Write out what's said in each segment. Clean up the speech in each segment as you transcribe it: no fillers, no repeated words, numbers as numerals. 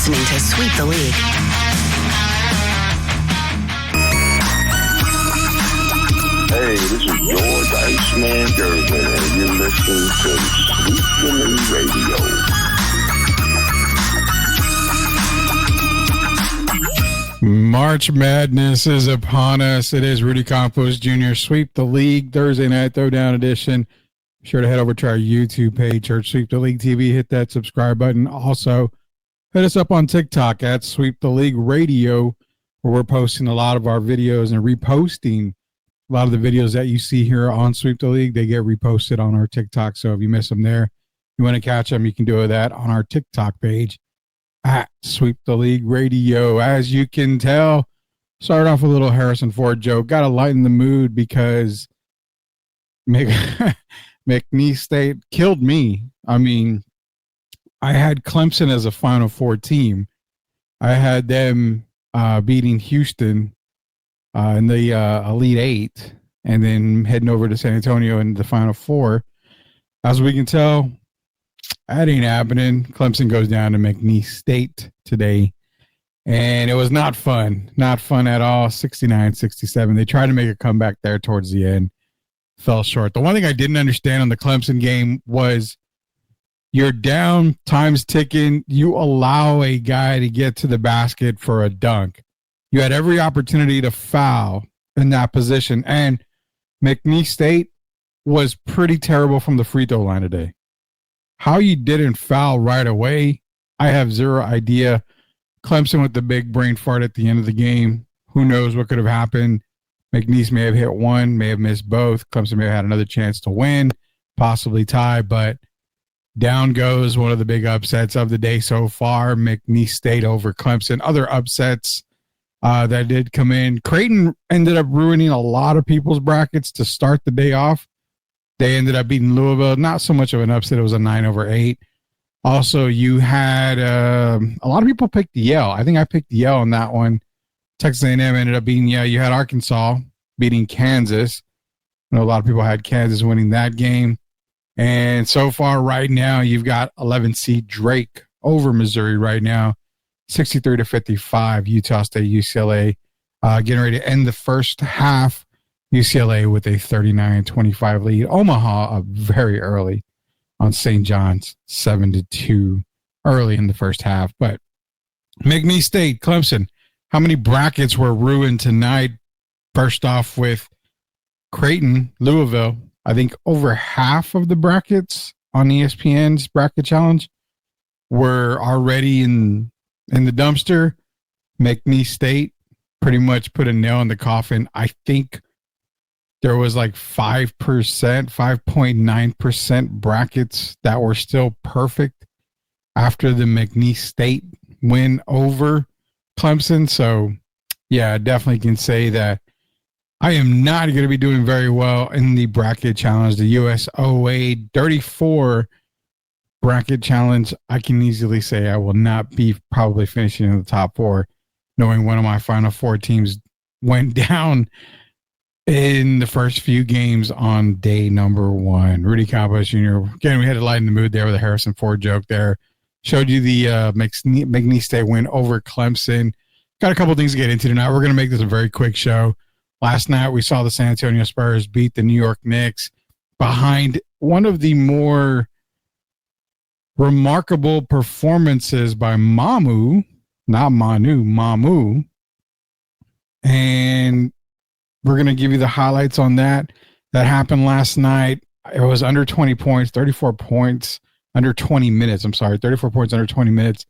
listening to Sweep the League. Hey, this is George Iceman Gervin, and you're listening to Sweep the League Radio. March Madness is upon us. It is Rudy Campos Jr. Sweep the League Thursday night throwdown edition. Be sure to head over to our YouTube page, Church Sweep the League TV. Hit that subscribe button. Also, hit us up on TikTok at Sweep the League Radio, where we're posting a lot of our videos and reposting a lot of the videos that you see here on Sweep the League. They get reposted on our TikTok. So if you miss them there, you want to catch them, you can do that on our TikTok page at Sweep the League Radio. As you can tell, started off with a little Harrison Ford joke. Got to lighten the mood because McNeese State killed me. I mean, I had Clemson as a Final Four team. I had them beating Houston in the Elite Eight, and then heading over to San Antonio in the Final Four. As we can tell, that ain't happening. Clemson goes down to McNeese State today, and it was not fun. Not fun at all. 69-67. They tried to make a comeback there towards the end. Fell short. The one thing I didn't understand on the Clemson game was you're down, time's ticking. You allow a guy to get to the basket for a dunk. You had every opportunity to foul in that position. And McNeese State was pretty terrible from the free throw line today. How you didn't foul right away, I have zero idea. Clemson with the big brain fart at the end of the game. Who knows what could have happened? McNeese may have hit one, may have missed both. Clemson may have had another chance to win, possibly tie, but down goes one of the big upsets of the day so far. McNeese State over Clemson. Other upsets that did come in. Creighton ended up ruining a lot of people's brackets to start the day off. They ended up beating Louisville. Not so much of an upset. It was a 9-8. Also, you had a lot of people picked Yale. I think I picked Yale on that one. Texas A&M ended up beating Yale. You had Arkansas beating Kansas. I know a lot of people had Kansas winning that game. And so far right now, you've got 11 seed Drake over Missouri right now. 63-55, Utah State, UCLA, getting ready to end the first half. UCLA with a 39-25 lead. Omaha up very early on St. John's, 7-2 early in the first half. But McNeese State, Clemson, how many brackets were ruined tonight? First off with Creighton, Louisville. I think over half of the brackets on ESPN's Bracket Challenge were already in the dumpster. McNeese State pretty much put a nail in the coffin. I think there was like 5%, 5.9% brackets that were still perfect after the McNeese State win over Clemson. So, yeah, I definitely can say that I am not going to be doing very well in the bracket challenge. The USOA 34 bracket challenge, I can easily say I will not be probably finishing in the top four, knowing one of my Final Four teams went down in the first few games on day number one. Rudy Campos Jr. Again, we had to lighten the mood there with a Harrison Ford joke there. Showed you the McNeese State win over Clemson. Got a couple things to get into tonight. We're going to make this a very quick show. Last night, we saw the San Antonio Spurs beat the New York Knicks behind one of the more remarkable performances by Mamu, not Manu, Mamu. And we're going to give you the highlights on that. That happened last night. It was under 20 points, 34 points, under 20 minutes. 34 points, under 20 minutes.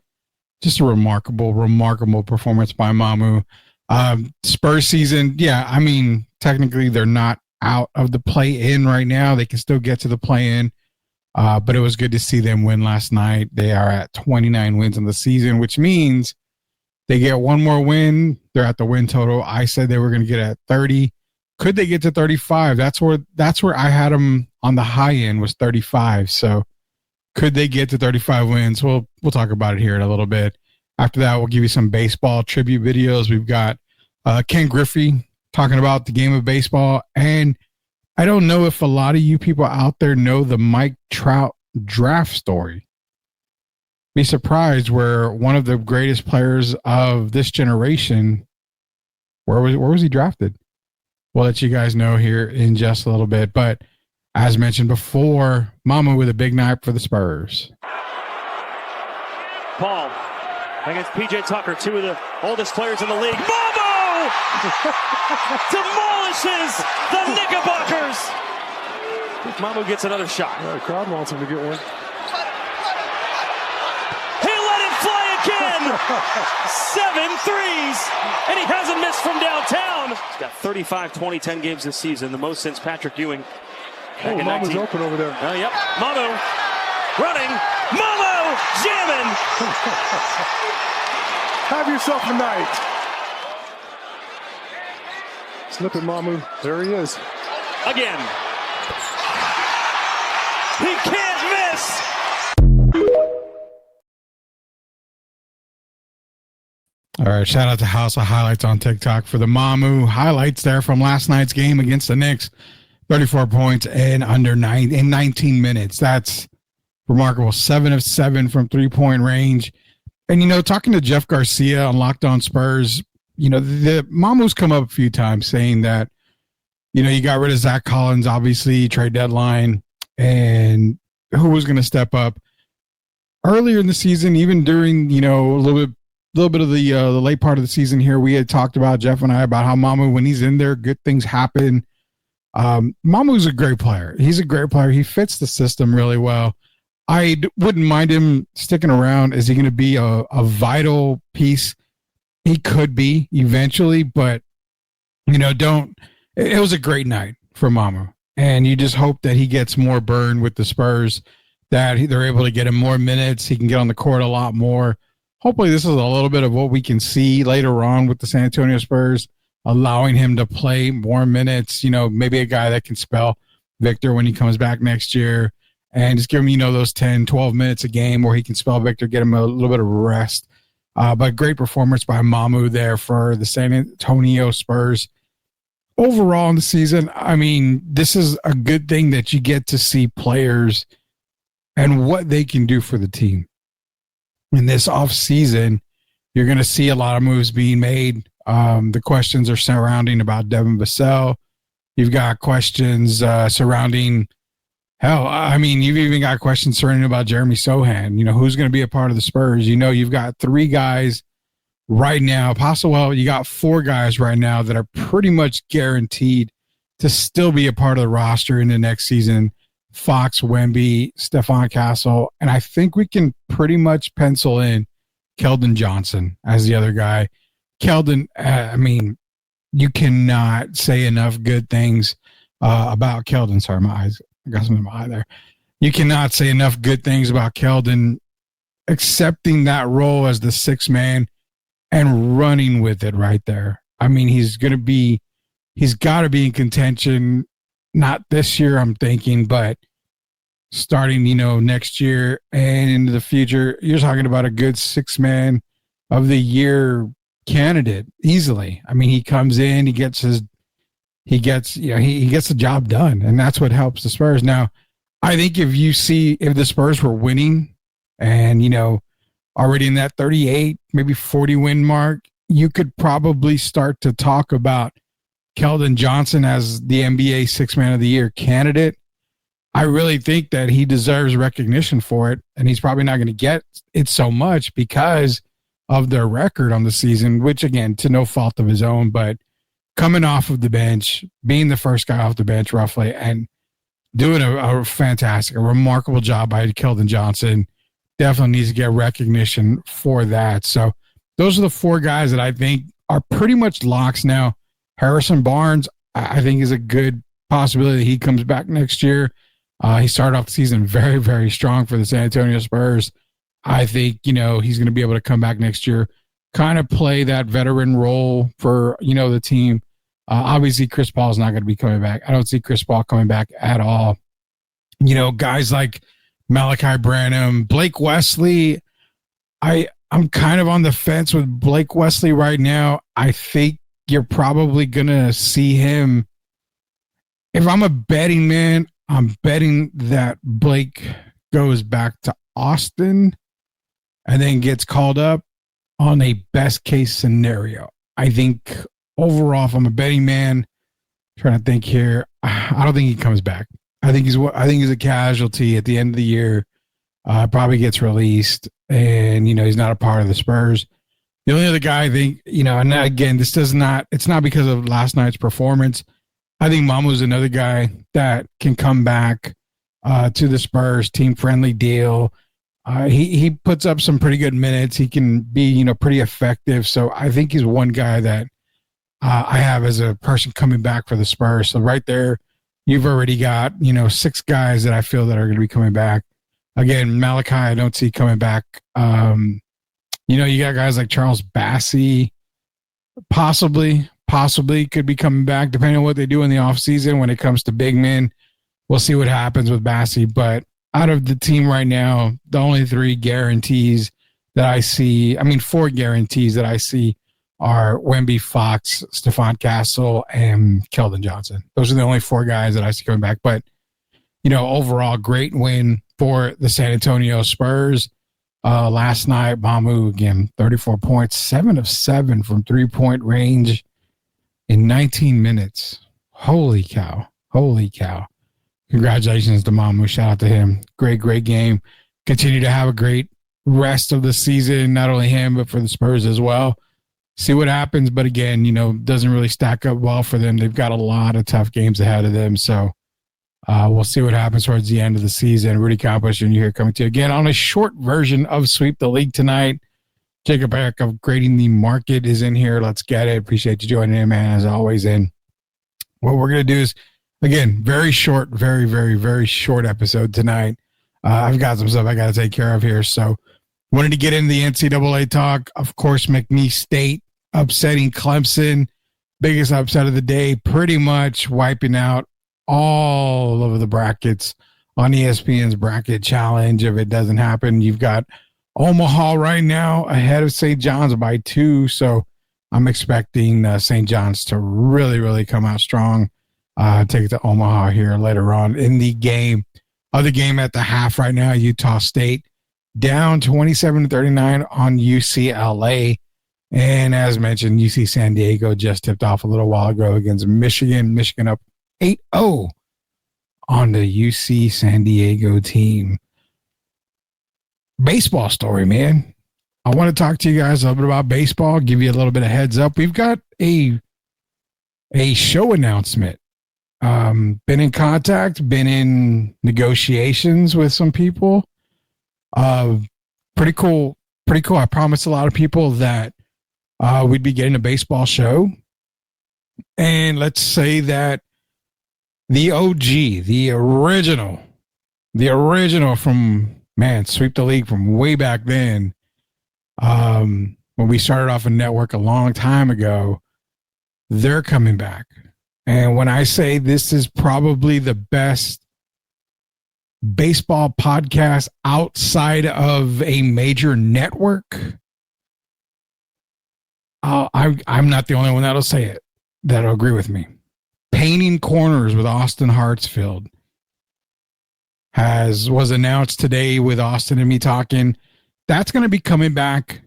Just a remarkable performance by Mamu. Spurs season, yeah, I mean, technically they're not out of the play-in right now. They can still get to the play-in, but it was good to see them win last night. They are at 29 wins in the season, which means they get one more win. They're at the win total. I said they were going to get at 30. Could they get to 35? That's where I had them on the high end, was 35. So could they get to 35 wins? We'll talk about it here in a little bit. After that, we'll give you some baseball tribute videos. We've got Ken Griffey talking about the game of baseball. And I don't know if a lot of you people out there know the Mike Trout draft story. be surprised where one of the greatest players of this generation, where was he drafted? We'll let you guys know here in just a little bit. But as mentioned before, Mamu with a big night for the Spurs. Paul against PJ Tucker, two of the oldest players in the league. Mamu demolishes the Knickerbockers. Mamu gets another shot. Yeah, the crowd wants him to get one. He let it fly again. 7 threes, and he hasn't missed from downtown. He's got 35 20-10 games this season, the most since Patrick Ewing. Mamu's open over there. Yep, Mamu running. Mamu jamming. Have yourself a night. Slip it, Mamu. There he is. Again. He can't miss. All right, shout out to House of Highlights on TikTok for the Mamu highlights there from last night's game against the Knicks. 34 points and under 19 minutes. That's remarkable. 7 of 7 from 3-point range. And, talking to Jeff Garcia on Locked On Spurs, the Mamu's come up a few times saying that, you got rid of Zach Collins, obviously, trade deadline, and who was going to step up. Earlier in the season, even during, a little bit of the late part of the season here, we had talked about, Jeff and I, about how Mamu, when he's in there, good things happen. Mamu's a great player. He's a great player. He fits the system really well. I wouldn't mind him sticking around. Is he going to be a vital piece? He could be eventually, but it was a great night for Mamu. And you just hope that he gets more burn with the Spurs, that they're able to get him more minutes. He can get on the court a lot more. Hopefully this is a little bit of what we can see later on with the San Antonio Spurs, allowing him to play more minutes, maybe a guy that can spell Victor when he comes back next year, and just give him, those 10, 12 minutes a game where he can spell Victor, get him a little bit of rest. But great performance by Mamu there for the San Antonio Spurs. Overall in the season, I mean, this is a good thing that you get to see players and what they can do for the team. In this offseason, you're going to see a lot of moves being made. The questions are surrounding about Devin Vassell. You've got questions surrounding, you've even got questions surrounding about Jeremy Sohan. Who's going to be a part of the Spurs? You've got 3 guys right now. You got 4 guys right now that are pretty much guaranteed to still be a part of the roster in the next season. Fox, Wemby, Stephon Castle, and I think we can pretty much pencil in Keldon Johnson as the other guy. Keldon, you cannot say enough good things about Keldon. Sorry, my eyes, I got something in my eye there. You cannot say enough good things about Keldon accepting that role as the 6th man and running with it right there. He's got to be in contention, not this year, I'm thinking, but starting, next year and into the future. You're talking about a good 6th man of the year candidate easily. He comes in, he gets the job done, and that's what helps the Spurs. Now, I think if the Spurs were winning and, already in that 38, maybe 40 win mark, you could probably start to talk about Keldon Johnson as the NBA 6th man of the year candidate. I really think that he deserves recognition for it, and he's probably not going to get it so much because of their record on the season, which, again, to no fault of his own, but coming off of the bench, being the first guy off the bench roughly, and doing a fantastic, a remarkable job by Keldon Johnson. Definitely needs to get recognition for that. So those are the 4 guys that I think are pretty much locks now. Harrison Barnes, I think, is a good possibility he comes back next year. He started off the season very, very strong for the San Antonio Spurs. I think, he's going to be able to come back next year, kind of play that veteran role for, the team. Obviously, Chris Paul is not going to be coming back. I don't see Chris Paul coming back at all. Guys like Malachi Branham, Blake Wesley, I'm kind of on the fence with Blake Wesley right now. I think you're probably going to see him. If I'm a betting man, I'm betting that Blake goes back to Austin. and then gets called up on a best case scenario. I think overall, if I'm a betting man, trying to think here, I don't think he comes back. I think he's a casualty at the end of the year. Probably gets released, and he's not a part of the Spurs. The only other guy I think, and again, it's not because of last night's performance. I think Mamu's another guy that can come back to the Spurs, team-friendly deal. He puts up some pretty good minutes. He can be, pretty effective. So I think he's one guy that I have as a person coming back for the Spurs. So right there, you've already got, 6 guys that I feel that are going to be coming back. Again, Malachi, I don't see coming back. You got guys like Charles Bassey, possibly could be coming back, depending on what they do in the offseason when it comes to big men. We'll see what happens with Bassey. But out of the team right now, the only 3 guarantees that I see, 4 guarantees that I see are Wemby, Fox, Stephon Castle, and Keldon Johnson. Those are the only 4 guys that I see coming back. But, overall, great win for the San Antonio Spurs. Last night, Mamu, again, 34 points, 7 of 7 from 3-point range in 19 minutes. Holy cow. Congratulations to Mamu. Shout out to him. Great game. Continue to have a great rest of the season, not only him, but for the Spurs as well. See what happens. But again, doesn't really stack up well for them. They've got a lot of tough games ahead of them. So we'll see what happens towards the end of the season. Rudy Campos Jr. here coming to you again on a short version of Sweep the League tonight. Jacob Eric of Grading the Market is in here. Let's get it. Appreciate you joining in, man, as always. And what we're going to do is, again, very short, very, very, very short episode tonight. I've got some stuff I got to take care of here. So wanted to get into the NCAA talk. Of course, McNeese State upsetting Clemson. Biggest upset of the day, pretty much wiping out all of the brackets on ESPN's bracket challenge. If it doesn't happen, you've got Omaha right now ahead of St. John's by 2. So I'm expecting St. John's to really, really come out strong. Take it to Omaha here later on in the game. Other game at the half right now, Utah State down 27-39 on UCLA. And as mentioned, UC San Diego just tipped off a little while ago against Michigan. Michigan up 8-0 on the UC San Diego team. Baseball story, man. I want to talk to you guys a little bit about baseball, give you a little bit of heads up. We've got a show announcement. Been in contact, been in negotiations with some people. Pretty cool. I promised a lot of people that we'd be getting a baseball show. And let's say that the OG, the original from, Sweep the League from way back then, when we started off a network a long time ago, they're coming back. And when I say this is probably the best baseball podcast outside of a major network, I'm not the only one that'll say it, that'll agree with me. Painting Corners with Austin Hartsfield was announced today with Austin and me talking. That's going to be coming back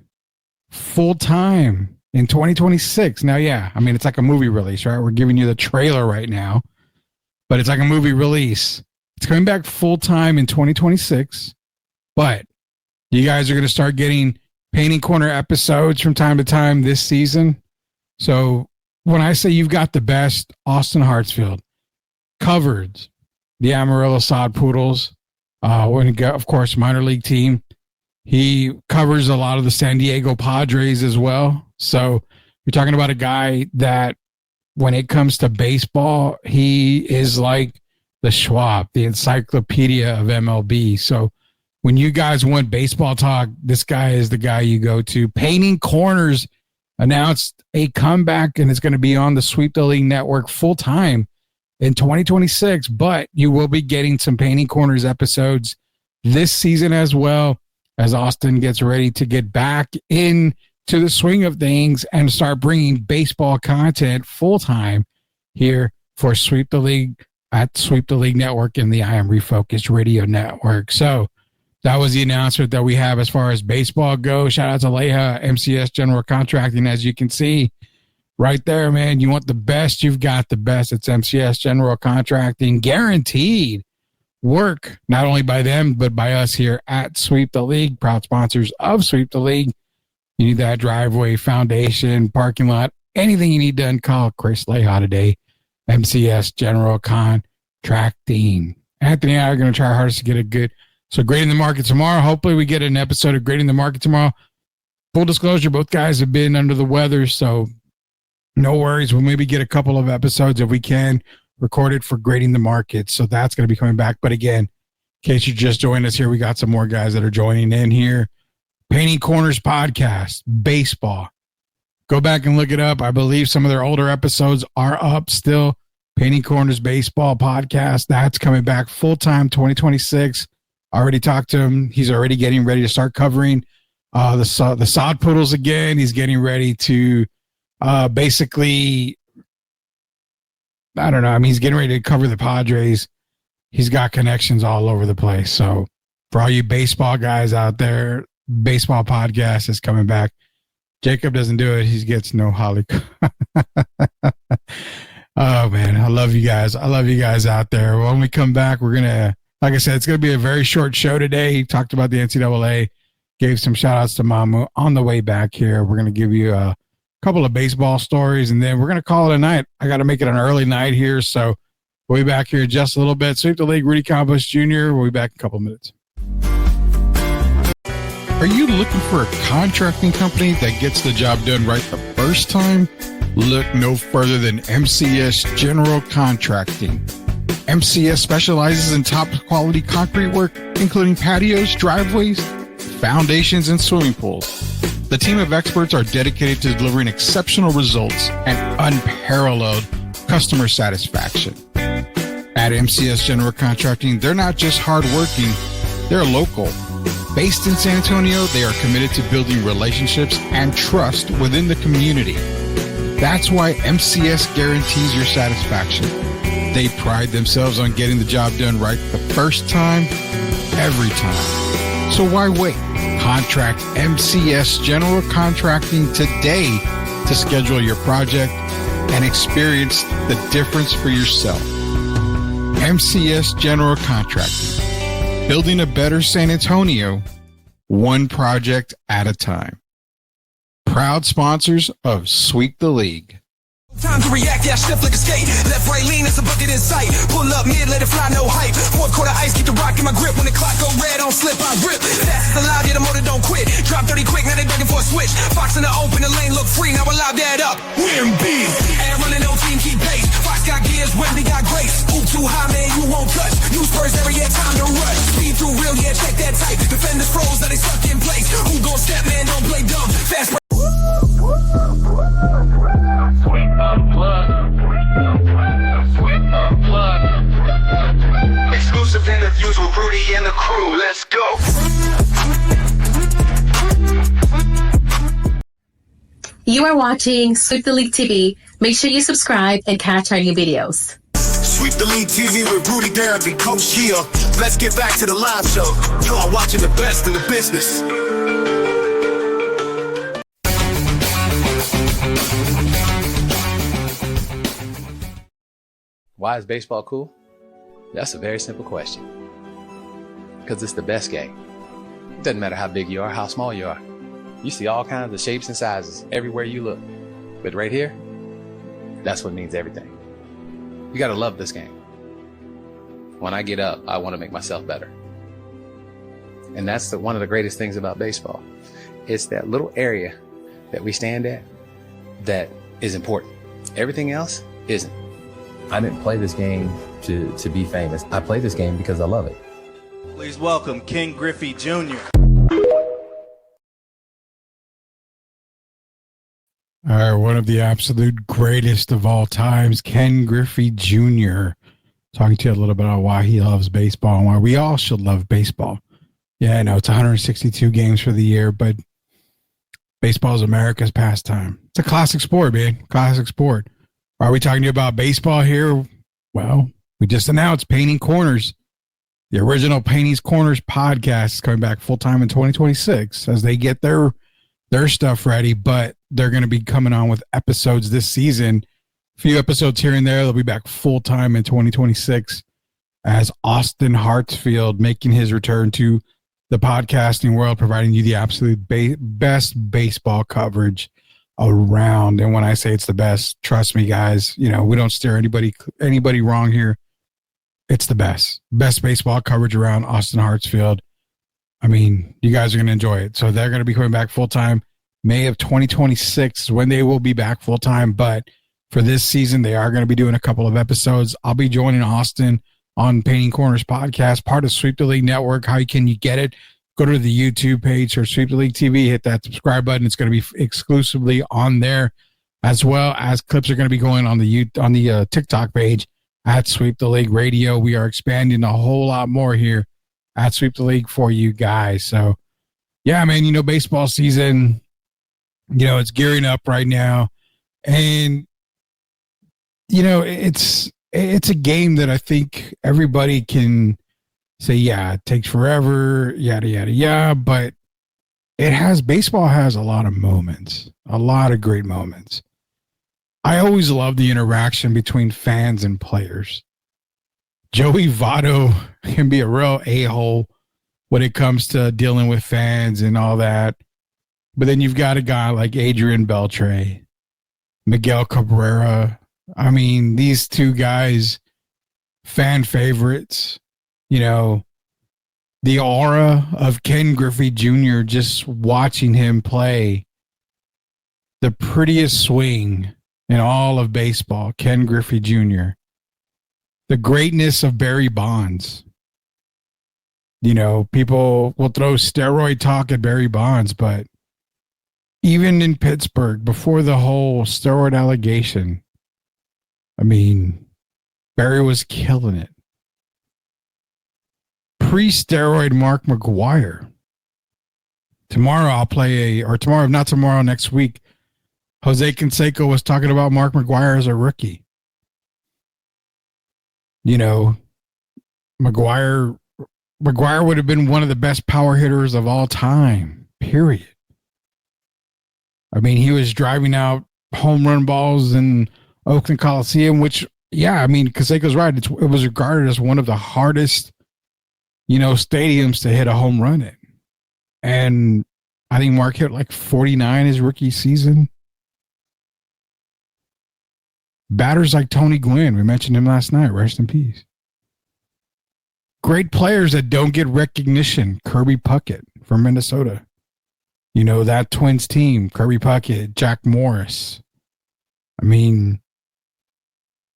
full time in 2026. Now, yeah, it's like a movie release, right? We're giving you the trailer right now, but it's like a movie release. It's coming back full time in 2026, but you guys are going to start getting Painting Corner episodes from time to time this season. So when I say you've got the best, Austin Hartsfield covered the Amarillo Sod Poodles, of course, minor league team. He covers a lot of the San Diego Padres as well. So you're talking about a guy that when it comes to baseball, he is like the Schwab, the encyclopedia of MLB. So when you guys want baseball talk, this guy is the guy you go to. Painting Corners announced a comeback, and it's going to be on the Sweep the League network full time in 2026, but you will be getting some Painting Corners episodes this season as well, as Austin gets ready to get back into the swing of things and start bringing baseball content full time here for Sweep the League at Sweep the League Network and the I Am Refocused Radio Network. So that was the announcement that we have as far as baseball goes. Shout out to Leha, MCS General Contracting. As you can see right there, man, you want the best, you've got the best. It's MCS General Contracting. Guaranteed work, not only by them, but by us here at Sweep the League, proud sponsors of Sweep the League. You need that driveway, foundation, parking lot, anything you need done, call Chris Leha today. MCS General Contracting. Anthony and I are going to try our hardest to get a good. So Grading the Market tomorrow. Hopefully we get an episode of Grading the Market tomorrow. Full disclosure, both guys have been under the weather, so no worries. We'll maybe get a couple of episodes if we can recorded for Grading the Market. So that's going to be coming back. But again, in case you just joined us here, we got some more guys that are joining in here. Painting Corners Podcast, baseball. Go back and look it up. I believe some of their older episodes are up still. Painting Corners Baseball Podcast. That's coming back full-time 2026. Already talked to him. He's already getting ready to start covering the sod poodles again. He's getting ready to basically, I don't know. I mean, he's getting ready to cover the Padres. He's got connections all over the place. So for all you baseball guys out there, baseball podcast is coming back. Jacob doesn't do it. He gets no Holly. Oh, man. I love you guys. I love you guys out there. When we come back, we're going to, like I said, it's going to be a very short show today. He talked about the NCAA, gave some shout outs to Mamu. On the way back here, we're going to give you a couple of baseball stories, and then we're going to call it a night. I got to make it an early night here, so we'll be back here in just a little bit. Sweep the League, Rudy Campos Jr. We'll be back in a couple of minutes. Are you looking for a contracting company that gets the job done right the first time? Look no further than MCS General Contracting. MCS specializes in top quality concrete work, including patios, driveways, foundations, and swimming pools. The team of experts are dedicated to delivering exceptional results and unparalleled customer satisfaction. At MCS General Contracting, they're not just hardworking, they're local. Based in San Antonio, they are committed to building relationships and trust within the community. That's why MCS guarantees your satisfaction. They pride themselves on getting the job done right the first time, every time. So why wait? Contract MCS General Contracting today to schedule your project and experience the difference for yourself. MCS General Contracting. Building a better San Antonio, one project at a time. Proud sponsors of Sweep the League. Time to react, yeah, stiff like a skate. Left, right, lean, it's a bucket in sight. Pull up, mid, let it fly, no hype. Fourth quarter ice, keep the rock in my grip. When the clock go red, don't slip, I rip. Fast as allowed, yeah, the motor don't quit. Drop 30 quick, now they begging for a switch. Fox in the open, the lane look free, now allow that up. Win big. And running, no team, keep pace. Fox got gears, Wembley got grace. Ooh, too high, man, you won't touch. New Spurs area, time to rush. Speed through real, yeah, check that type. Defenders froze, now they stuck in place. Who gon' step, man, don't play dumb. Fast break. Sweep Unplugged. Sweep Unplugged. Exclusive interviews with Rudy and the crew. Let's go. You are watching Sweep the League TV. Make sure you subscribe and catch our new videos. Sweep the League TV with Rudy Derrick and Coach Hill. Let's get back to the live show. You are watching the best in the business. Why is baseball cool? That's a very simple question. Because it's the best game. It doesn't matter how big you are, how small you are. You see all kinds of shapes and sizes everywhere you look. But right here, that's what means everything. You gotta love this game. When I get up, I want to make myself better. And that's one of the greatest things about baseball. It's that little area that we stand at that is important. Everything else isn't. I didn't play this game to be famous. I play this game because I love it. Please welcome Ken Griffey Jr. All right, one of the absolute greatest of all times, Ken Griffey Jr. Talking to you a little bit about why he loves baseball and why we all should love baseball. Yeah, I know it's 162 games for the year, but baseball is America's pastime. It's a classic sport, man. Classic sport. Are we talking to you about baseball here? Well, we just announced Painting Corners. The original Painting's Corners podcast is coming back full-time in 2026 as they get their stuff ready, but they're going to be coming on with episodes this season. A few episodes here and there. They'll be back full-time in 2026 as Austin Hartsfield making his return to the podcasting world, providing you the absolute best baseball coverage around. And when I say it's the best, trust me, guys, we don't steer anybody wrong here. It's the best baseball coverage around. Austin Hartsfield. I mean, you guys are going to enjoy it. So they're going to be coming back full time. May of 2026 is when they will be back full time. But for this season, they are going to be doing a couple of episodes. I'll be joining Austin on Painting Corners podcast, part of Sweep the League Network. How can you get it? Go to the YouTube page or Sweep the League TV, hit that subscribe button. It's going to be exclusively on there, as well as clips are going to be going on the TikTok page at Sweep the League Radio. We are expanding a whole lot more here at Sweep the League for you guys. So, yeah, man, baseball season, it's gearing up right now. And, it's a game that I think everybody can say, yeah, it takes forever, yada, yada, yada. But baseball has a lot of moments, a lot of great moments. I always love the interaction between fans and players. Joey Votto can be a real a-hole when it comes to dealing with fans and all that. But then you've got a guy like Adrian Beltre, Miguel Cabrera. I mean, these two guys, fan favorites, the aura of Ken Griffey Jr., just watching him play the prettiest swing in all of baseball, Ken Griffey Jr. The greatness of Barry Bonds. People will throw steroid talk at Barry Bonds, but even in Pittsburgh, before the whole steroid allegation, I mean, Barry was killing it. Pre-steroid Mark McGwire. Next week, Jose Canseco was talking about Mark McGwire as a rookie. McGwire would have been one of the best power hitters of all time, period. I mean, he was driving out home run balls in Oakland Coliseum, which, Canseco's right. It was regarded as one of the hardest, stadiums to hit a home run in. And I think Mark hit like 49 his rookie season. Batters like Tony Gwynn, we mentioned him last night, rest in peace. Great players that don't get recognition. Kirby Puckett from Minnesota. That Twins team, Kirby Puckett, Jack Morris. I mean,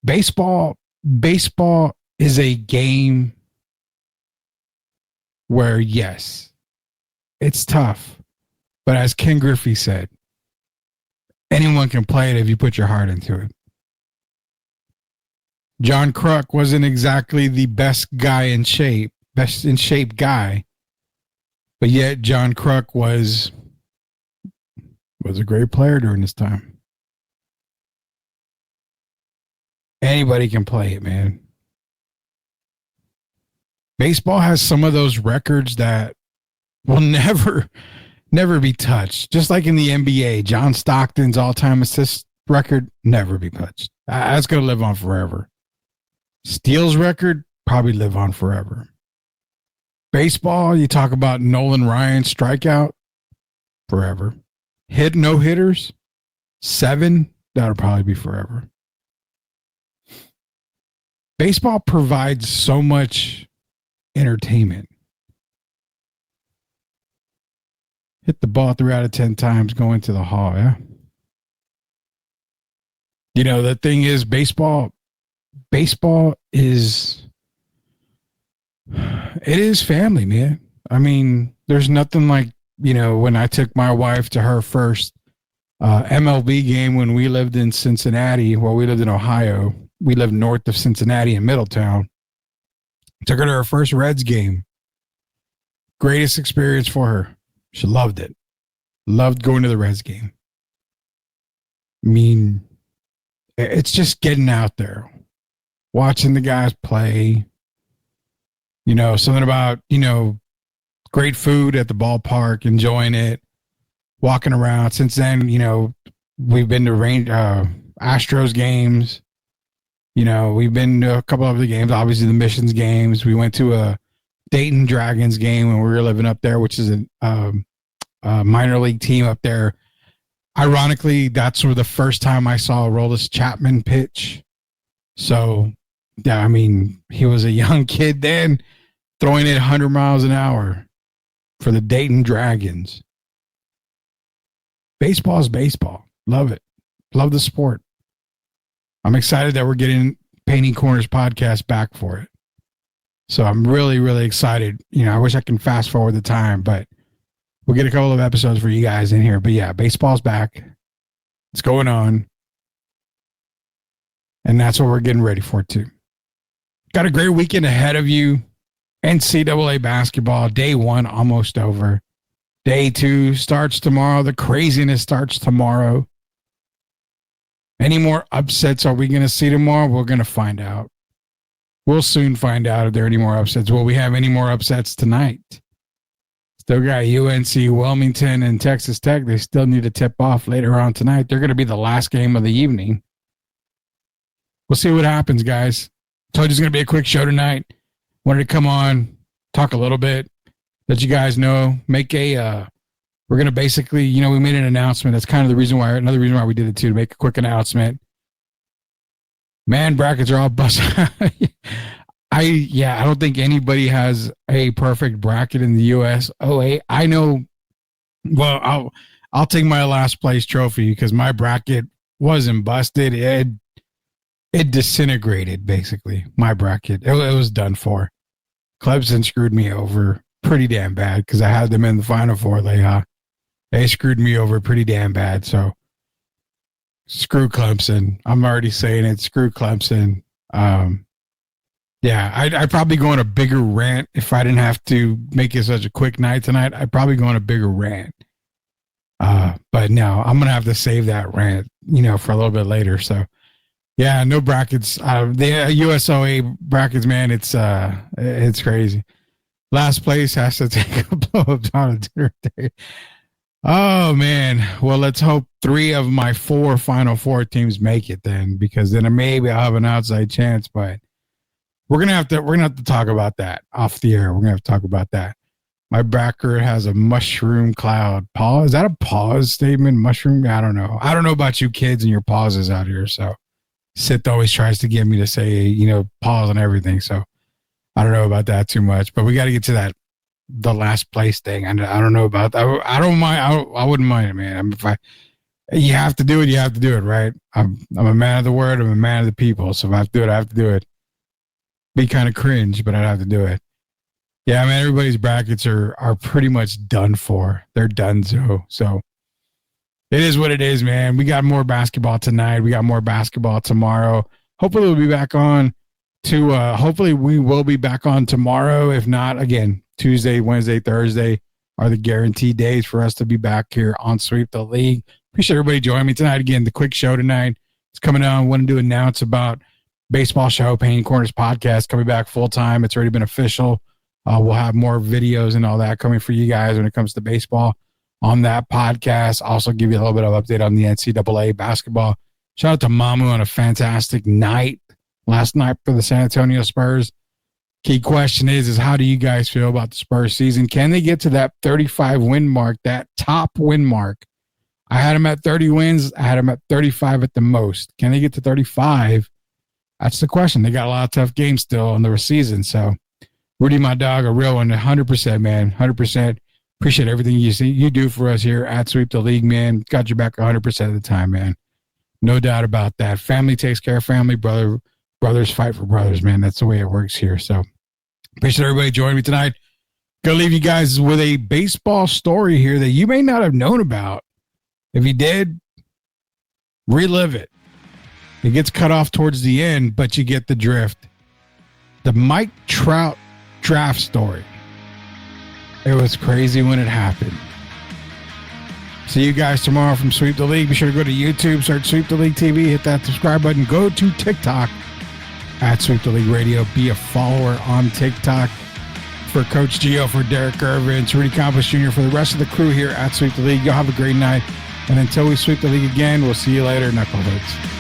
baseball is a game where, yes, it's tough. But as Ken Griffey said, anyone can play it if you put your heart into it. John Kruk wasn't exactly the best in shape guy, but yet John Kruk was a great player during this time. Anybody can play it, man. Baseball has some of those records that will never be touched. Just like in the NBA, John Stockton's all-time assist record, never be touched. That's going to live on forever. Steals record, probably live on forever. Baseball, you talk about Nolan Ryan's strikeout, forever. No-hitters, 7, that'll probably be forever. Baseball provides so much entertainment. Hit the ball 3 out of 10 times, going to the hall, yeah? The thing is, baseball is family, man. I mean, there's nothing like, when I took my wife to her first MLB game when we lived in Cincinnati. Well, we lived in Ohio. We lived north of Cincinnati in Middletown. Took her to her first Reds game. Greatest experience for her. She loved it. Loved going to the Reds game. I mean, it's just getting out there, watching the guys play, Something about, great food at the ballpark, enjoying it, walking around. Since then, we've been to Astros games. We've been to a couple of the games, obviously the Missions games. We went to a Dayton Dragons game when we were living up there, which is a minor league team up there. Ironically, that's where the first time I saw Aroldis Chapman pitch. So, yeah, I mean, he was a young kid then, throwing it 100 miles an hour for the Dayton Dragons. Baseball is baseball. Love it. Love the sport. I'm excited that we're getting Painting Corners podcast back for it. So I'm really, really excited. I wish I can fast forward the time, but we'll get a couple of episodes for you guys in here. But yeah, baseball's back. It's going on. And that's what we're getting ready for too. Got a great weekend ahead of you. NCAA basketball, day 1 almost over. Day 2 starts tomorrow. The craziness starts tomorrow. Any more upsets are we going to see tomorrow? We're going to find out. We'll soon find out if there are any more upsets. Will we have any more upsets tonight? Still got UNC, Wilmington, and Texas Tech. They still need to tip off later on tonight. They're going to be the last game of the evening. We'll see what happens, guys. Told you it's going to be a quick show tonight. Wanted to come on, talk a little bit, let you guys know, we're going to basically, we made an announcement. That's kind of another reason why we did it too, to make a quick announcement. Man, brackets are all busted. I don't think anybody has a perfect bracket in the US. I know. Well, I'll take my last place trophy because my bracket wasn't busted. It disintegrated, basically. My bracket. It was done for. Clemson screwed me over pretty damn bad because I had them in the Final Four. They screwed me over pretty damn bad. So screw Clemson. I'm already saying it. Screw Clemson. I'd probably go on a bigger rant if I didn't have to make it such a quick night tonight. I'd probably go on a bigger rant. But no, I'm going to have to save that rant, for a little bit later. So, yeah, no brackets. The USOA brackets, man, it's crazy. Last place has to take a blow-up on a dinner day. Oh, man. Well, let's hope 3 of my 4 Final Four teams make it then, because then maybe I'll have an outside chance. But we're gonna have to talk about that off the air. We're gonna have to talk about that. My bracket has a mushroom cloud. Pause. Is that a pause statement? Mushroom? I don't know. I don't know about you kids and your pauses out here. So Sith always tries to get me to say, pause on everything. So I don't know about that too much. But we got to get to the last place thing. I don't know about that. I don't mind. I wouldn't mind it, man. You have to do it. You have to do it, right? I'm a man of the word. I'm a man of the people. So if I have to do it, I have to do it. Be kind of cringe, but I'd have to do it. Yeah, man, everybody's brackets are pretty much done for. They're done, so it is what it is, man. We got more basketball tonight. We got more basketball tomorrow. Hopefully we'll be back on hopefully we will be back on tomorrow. If not, again, Tuesday, Wednesday, Thursday are the guaranteed days for us to be back here on Sweep the League. Appreciate everybody joining me tonight. Again, the quick show tonight is coming on. I wanted to announce about baseball show, Painting Corners podcast, coming back full time. It's already been official. We'll have more videos and all that coming for you guys when it comes to baseball on that podcast. Also give you a little bit of update on the NCAA basketball. Shout out to Mamu on a fantastic night last night for the San Antonio Spurs. Key question is how do you guys feel about the Spurs season? Can they get to that 35 win mark, that top win mark? I had them at 30 wins. I had them at 35 at the most. Can they get to 35? That's the question. They got a lot of tough games still in the season. So, Rudy, my dog, a real one, 100%, man, 100%. Appreciate everything you do for us here at Sweep the League, man. Got your back 100% of the time, man. No doubt about that. Family takes care of family. Brothers fight for brothers, man. That's the way it works here. So, appreciate everybody joining me tonight. Gonna leave you guys with a baseball story here that you may not have known about. If you did, relive it. It gets cut off towards the end, but you get the drift. The Mike Trout Draft Story. It was crazy when it happened. See you guys tomorrow from Sweep the League. Be sure to go to YouTube, search Sweep the League TV, hit that subscribe button. Go to TikTok at Sweep the League Radio. Be a follower on TikTok. For Coach Gio, for Derek Irvin, it's Rudy Campos Jr., for the rest of the crew here at Sweep the League. Y'all have a great night. And until we sweep the league again, we'll see you later, Knuckleheads.